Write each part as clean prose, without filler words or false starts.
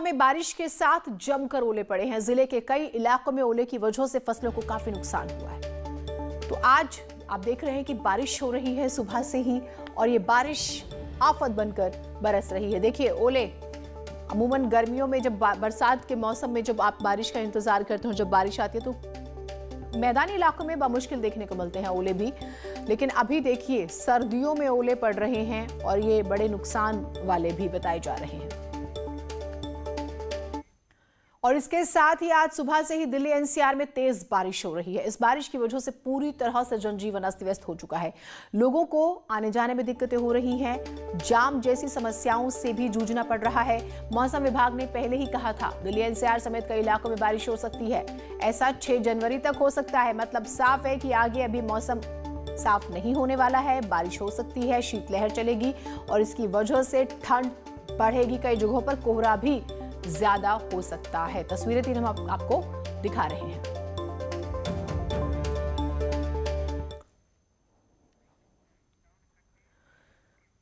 में बारिश के साथ जमकर ओले पड़े हैं। जिले के कई इलाकों में ओले की वजह से फसलों को काफी नुकसान हुआ है। तो आज आप देख रहे हैं कि बारिश हो रही है सुबह से ही, और ये बारिश आफत बनकर बरस रही है। देखिए ओले, अमूमन गर्मियों में जब बरसात के मौसम में जब आप बारिश का इंतजार करते हो, जब बारिश आती है तो मैदानी इलाकों में बामुश्किल देखने को मिलते हैं ओले भी, लेकिन अभी देखिए सर्दियों में ओले पड़ रहे हैं और ये बड़े नुकसान वाले भी बताए जा रहे हैं। और इसके साथ ही आज सुबह से ही दिल्ली एनसीआर में तेज बारिश हो रही है। इस बारिश की वजह से पूरी तरह से जनजीवन अस्त व्यस्त हो चुका है। लोगों को आने जाने में दिक्कतें हो रही हैं, जाम जैसी समस्याओं से भी जूझना पड़ रहा है। मौसम विभाग ने पहले ही कहा था दिल्ली एनसीआर समेत कई इलाकों में बारिश हो सकती है। ऐसा 6 जनवरी तक हो सकता है। मतलब साफ है कि आगे अभी मौसम साफ नहीं होने वाला है, बारिश हो सकती है, शीतलहर चलेगी और इसकी वजह से ठंड बढ़ेगी। कई जगहों पर कोहरा भी ज्यादा हो सकता है। तस्वीरें हम आपको दिखा रहे हैं।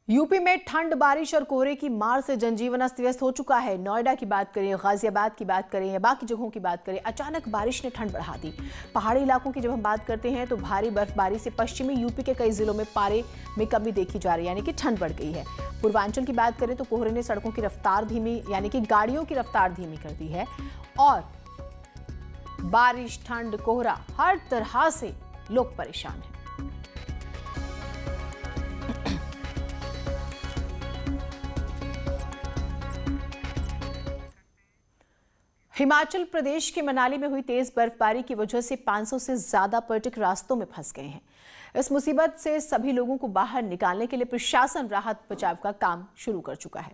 यूपी में ठंड, बारिश और कोहरे की मार से जनजीवन अस्त व्यस्त हो चुका है। नोएडा की बात करें, गाजियाबाद की बात करें या बाकी जगहों की बात करें, अचानक बारिश ने ठंड बढ़ा दी। पहाड़ी इलाकों की जब हम बात करते हैं तो भारी बर्फबारी से पश्चिमी यूपी के कई जिलों में पारे में कमी देखी जा रही है, यानी कि ठंड बढ़ गई है। पूर्वांचल की बात करें तो कोहरे ने सड़कों की रफ्तार धीमी, यानी कि गाड़ियों की रफ्तार धीमी कर दी है और बारिश, ठंड, कोहरा, हर तरह से लोग परेशान हैं। हिमाचल प्रदेश के मनाली में हुई तेज बर्फबारी की वजह से 500 से ज्यादा पर्यटक रास्तों में फंस गए हैं। इस मुसीबत से सभी लोगों को बाहर निकालने के लिए प्रशासन राहत बचाव का काम शुरू कर चुका है।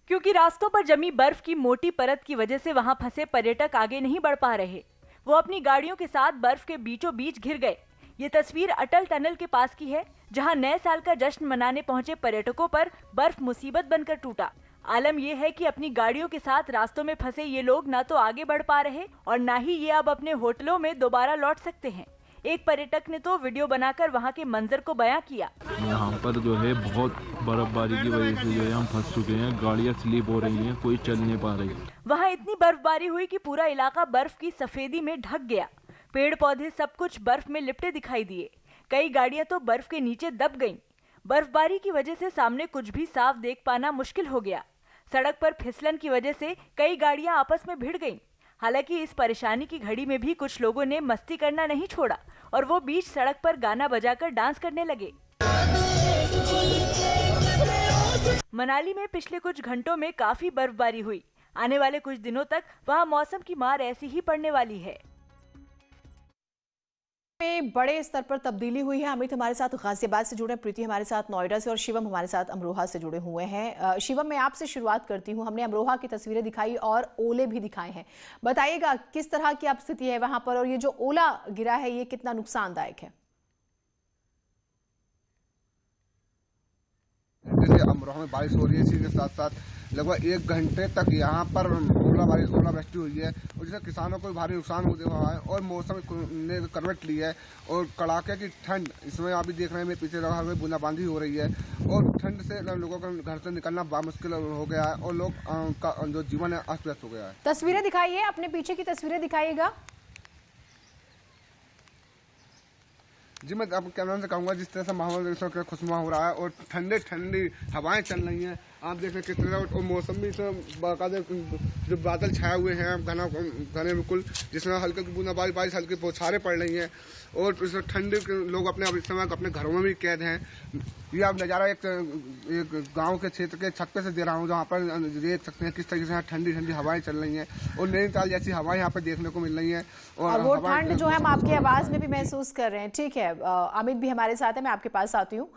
क्योंकि रास्तों पर जमी बर्फ की मोटी परत की वजह से वहां फंसे पर्यटक आगे नहीं बढ़ पा रहे। वो अपनी गाड़ियों के साथ बर्फ के बीचों बीच घिर गए। ये तस्वीर अटल टनल के पास की है, जहां नए साल का जश्न मनाने पहुंचे पर्यटकों पर बर्फ मुसीबत बनकर टूटा। आलम यह है कि अपनी गाड़ियों के साथ रास्तों में फंसे ये लोग ना तो आगे बढ़ पा रहे और ना ही ये अब अपने होटलों में दोबारा लौट सकते हैं। एक पर्यटक ने तो वीडियो बनाकर वहां के मंजर को बयां किया। यहाँ पर जो है बहुत बर्फबारी की वजह से जो है हम फंस चुके हैं, गाड़ियाँ स्लिप हो रही हैं, कोई चल नहीं पा रही। वहाँ इतनी बर्फबारी हुई कि पूरा इलाका बर्फ की सफेदी में ढक गया। पेड़ पौधे सब कुछ बर्फ में लिपटे दिखाई दिए। कई गाड़ियां तो बर्फ के नीचे दब गईं। बर्फबारी की वजह से सामने कुछ भी साफ देख पाना मुश्किल हो गया। सड़क पर फिसलन की वजह से कई गाड़ियां आपस में भिड़ गईं। हालांकि इस परेशानी की घड़ी में भी कुछ लोगों ने मस्ती करना नहीं छोड़ा और वो बीच सड़क पर गाना बजाकर डांस करने लगे। मनाली में पिछले कुछ घंटों में काफी बर्फबारी हुई। आने वाले कुछ दिनों तक वहां मौसम की मार ऐसी ही पड़ने वाली है। में बड़े स्तर पर तब्दीली हुई है। अमित हमारे साथ गाजियाबाद से जुड़े, प्रीति हमारे साथ नोएडा से और शिवम हमारे साथ अमरोहा से जुड़े हुए हैं। शिवम, मैं आपसे शुरुआत करती हूं। हमने अमरोहा की तस्वीरें दिखाई और ओले भी दिखाए हैं। बताइएगा किस तरह की अब स्थिति है वहां पर और ये जो ओला गिरा है ये कितना नुकसानदायक है? जैसे अमरोहा में बारिश हो रही है, इसी के साथ साथ लगभग 1 घंटे तक यहाँ पर ओलावृष्टि हुई है और जिससे किसानों को भारी नुकसान हुआ है और मौसम ने करवट ली है और कड़ाके की ठंड इसमें आप भी देख रहे हैं, मेरे पीछे रहा में बूंदाबांदी हो रही है और ठंड से लोगों का घर से निकलना बहुत मुश्किल हो गया है और लोग का जो जीवन है अस्त व्यस्त हो गया है। तस्वीरें दिखाइए, अपने पीछे की तस्वीरें दिखाइएगा। जी, मैं आपको कैमरा से कहूँगा जिस तरह से माहौल खुशनुमा हो रहा है और ठंडी ठंडी हवाएं चल रही हैं। आप देख रहे हैं किस तरह और मौसम भी बाकायदा जो बादल छाए हुए हैं घने बिल्कुल, जिसमें हल्की बूंदाबांदी बारिश, हल्की बौछारें पड़ रही हैं और इसमें ठंडी लोग अपने इस समय अपने घरों में भी कैद हैं। ये आप नज़ारा एक गांव के क्षेत्र के छत पे से दे रहा हूँ, जहाँ पर देख सकते हैं किस तरीके से ठंडी ठंडी हवाएं चल रही हैं और नैनीताल जैसी हवाएं यहाँ पर देखने को मिल रही हैं और वो ठंड जो है हम आपकी आवाज़ में भी महसूस कर रहे हैं। ठीक है, अमित भी हमारे साथ है, मैं आपके पास आती हूँ।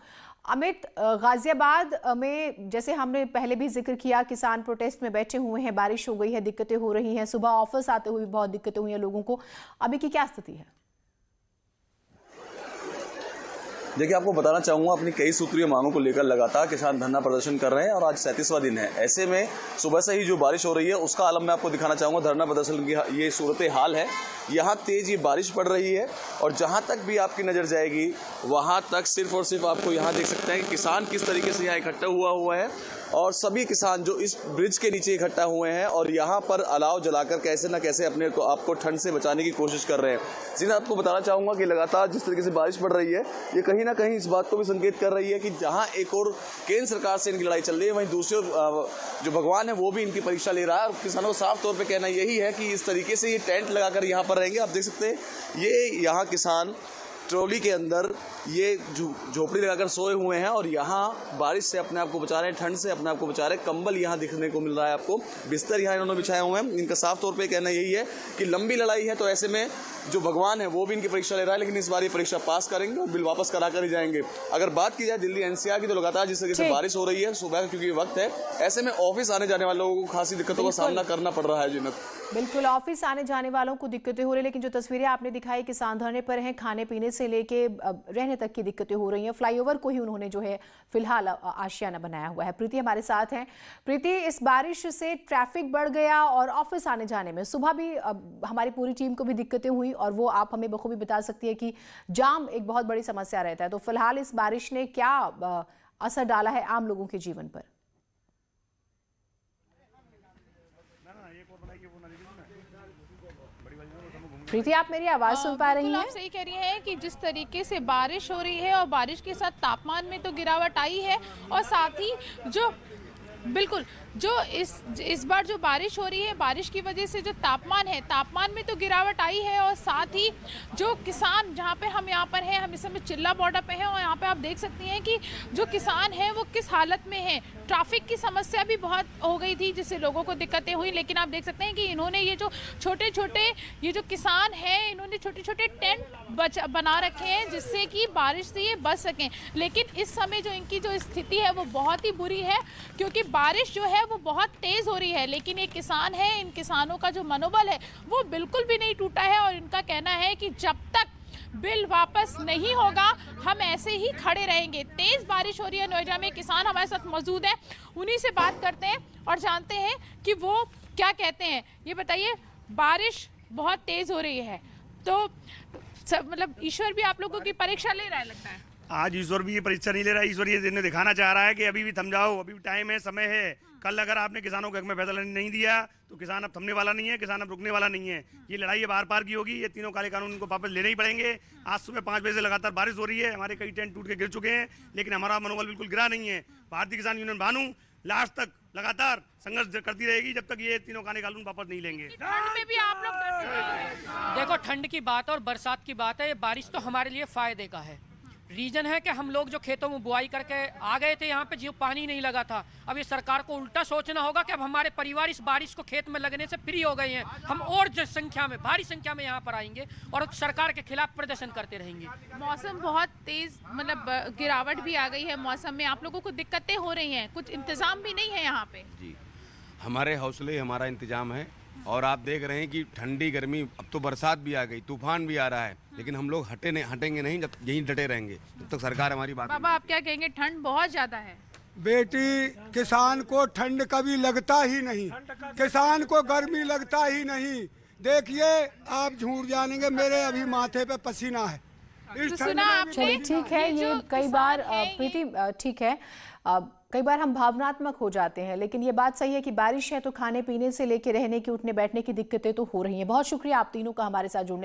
अमित, गाजियाबाद में जैसे हमने पहले भी जिक्र किया, किसान प्रोटेस्ट में बैठे हुए हैं, बारिश हो गई है, दिक्कतें हो रही हैं, सुबह ऑफिस आते हुए बहुत दिक्कतें हुई हैं लोगों को, अभी की क्या स्थिति है? देखिए, आपको बताना चाहूँगा, अपनी कई सूत्रीय मांगों को लेकर लगातार किसान धरना प्रदर्शन कर रहे हैं और आज 37वां दिन है। ऐसे में सुबह से ही जो बारिश हो रही है उसका आलम मैं आपको दिखाना चाहूँगा। धरना प्रदर्शन की ये सूरत हाल है। यहाँ तेज ये बारिश पड़ रही है और जहाँ तक भी आपकी नज़र जाएगी वहाँ तक सिर्फ और सिर्फ आपको यहाँ देख सकते हैं कि किसान किस तरीके से यहाँ इकट्ठा हुआ है और सभी किसान जो इस ब्रिज के नीचे इकट्ठा हुए हैं और यहाँ पर अलाव जलाकर कैसे न कैसे अपने को आपको ठंड से बचाने की कोशिश कर रहे हैं। जी मैं आपको बताना चाहूँगा कि लगातार जिस तरीके से बारिश पड़ रही है, ये कहीं ना कहीं इस बात को भी संकेत कर रही है कि जहाँ एक और केंद्र सरकार से इनकी लड़ाई चल रही है, वहीं दूसरी ओर जो भगवान है वो भी इनकी परीक्षा ले रहा है। और किसानों को साफ तौर पे कहना यही है कि इस तरीके से ये टेंट लगाकर यहाँ पर रहेंगे। आप देख सकते हैं ये यहाँ किसान ट्रॉली के अंदर ये झोपड़ी लगाकर सोए हुए हैं और यहाँ बारिश से अपने आप को बचा रहे हैं, ठंड से अपने आप को बचा रहे हैं। कंबल यहाँ दिखने को मिल रहा है आपको, बिस्तर यहाँ इन्होंने बिछाए हुए हैं। इनका साफ तौर पे कहना यही है कि लंबी लड़ाई है, तो ऐसे में जो भगवान है वो भी इनकी परीक्षा ले रहा है, लेकिन इस बार ये परीक्षा पास करेंगे और बिल वापस करा कर ही जाएंगे। अगर बात की जाए दिल्ली एनसीआर की, तो लगातार जिस तरीके से बारिश हो रही है सुबह क्योंकि ये वक्त है, ऐसे में ऑफिस आने जाने वाले लोगों को खासी दिक्कतों का सामना करना पड़ रहा है। जी बिल्कुल, ऑफिस आने जाने वालों को दिक्कतें हो रही है, लेकिन जो तस्वीरें आपने दिखाई किसान धरने पर हैं, खाने पीने से लेके रहने तक की दिक्कतें हो रही हैं। फ्लाईओवर को ही उन्होंने जो है फिलहाल आशियाना बनाया हुआ है। प्रीति हमारे साथ हैं। प्रीति, इस बारिश से ट्रैफिक बढ़ गया और ऑफिस आने जाने में सुबह भी हमारी पूरी टीम को भी दिक्कतें हुई, और वो आप हमें बखूबी बता सकती है कि जाम एक बहुत बड़ी समस्या रहता है। तो फिलहाल इस बारिश ने क्या असर डाला है आम लोगों के जीवन पर? प्रीति, आप मेरी आवाज सुन पा रही हैं? आप सही कह रही हैं कि जिस तरीके से बारिश हो रही है और बारिश के साथ तापमान में तो गिरावट आई है, और साथ ही जो बिल्कुल जो इस बार जो बारिश हो रही है, बारिश की वजह से जो तापमान है, तापमान में तो गिरावट आई है। और साथ ही जो किसान, जहाँ पे हम यहाँ पर हैं, हम इस समय चिल्ला बॉर्डर पे हैं, और यहाँ पे आप देख सकती हैं कि जो किसान हैं वो किस हालत में हैं। ट्रैफिक की समस्या भी बहुत हो गई थी, जिससे लोगों को दिक्कतें हुई, लेकिन आप देख सकते हैं कि इन्होंने ये जो छोटे छोटे ये जो किसान हैं, इन्होंने छोटे छोटे टेंट बना रखे हैं जिससे कि बारिश से ये बच सकें। लेकिन इस समय जो इनकी जो स्थिति है वो बहुत ही बुरी है, क्योंकि बारिश जो है वो बहुत तेज हो रही है। लेकिन ये किसान है, इन किसानों का जो मनोबल है वो बिल्कुल भी नहीं टूटा है, और इनका कहना है कि जब तक बिल वापस नहीं होगा हम ऐसे ही खड़े रहेंगे। तेज बारिश हो रही है नोएडा में, किसान हमारे साथ मौजूद हैं, उन्हीं से बात करते हैं और जानते हैं कि वो क्या कहते हैं। ये बताइए, बारिश बहुत तेज हो रही है, तो मतलब ईश्वर भी आप लोगों की परीक्षा ले रहा है लगता है। आज ईश्वर भी ये परीक्षा नहीं ले रहा है, ईश्वर ये दिन दिखाना चाह रहा है कि अभी भी थम जाओ, अभी भी टाइम है, समय है। कल अगर आपने किसानों के हक में फैसला नहीं दिया तो किसान अब थमने वाला नहीं है, किसान अब रुकने वाला नहीं है। ये लड़ाई बार पार की होगी, ये तीनों काले कानून इनको वापस लेने ही पड़ेंगे। आज सुबह 5 बजे से लगातार बारिश हो रही है, हमारे कई टेंट टूट के गिर चुके हैं, लेकिन हमारा मनोबल बिल्कुल गिरा नहीं है। भारतीय किसान यूनियन भानु लास्ट तक लगातार संघर्ष करती रहेगी जब तक ये तीनों काले कानून वापस नहीं लेंगे। ठंड में भी आप लोग देखो, ठंड की बात और बरसात की बात है, ये बारिश तो हमारे लिए फायदे का है। रीजन है कि हम लोग जो खेतों में बुआई करके आ गए थे, यहाँ पे जो पानी नहीं लगा था, अब ये सरकार को उल्टा सोचना होगा कि अब हमारे परिवार इस बारिश को खेत में लगने से फ्री हो गए हैं। हम और जो संख्या में, भारी संख्या में यहाँ पर आएंगे और सरकार के खिलाफ प्रदर्शन करते रहेंगे। मौसम बहुत तेज, मतलब गिरावट भी आ गई है मौसम में, आप लोगों को दिक्कतें हो रही हैं, कुछ इंतजाम भी नहीं है यहाँ पे। जी, हमारे हौसले हमारा इंतजाम है, और आप देख रहे हैं कि ठंडी गर्मी, अब तो बरसात भी आ गई, तूफान भी आ रहा है, लेकिन हम लोग हटेंगे नहीं, जब यहीं डटे रहेंगे जब तक सरकार हमारी बात। बाबा, आप क्या कहेंगे? ठंड बहुत ज्यादा है। बेटी, किसान को ठंड कभी लगता ही नहीं, किसान को गर्मी लगता ही नहीं। देखिए, आप झूठ जानेंगे, मेरे अभी माथे पे पसीना है। चलिए ठीक है, ये कई बार प्रीति ठीक है, कई बार हम भावनात्मक हो जाते हैं, लेकिन ये बात सही है कि बारिश है तो खाने पीने से लेके रहने की, उठने बैठने की दिक्कतें तो हो रही हैं। बहुत शुक्रिया आप तीनों का हमारे साथ जुड़ने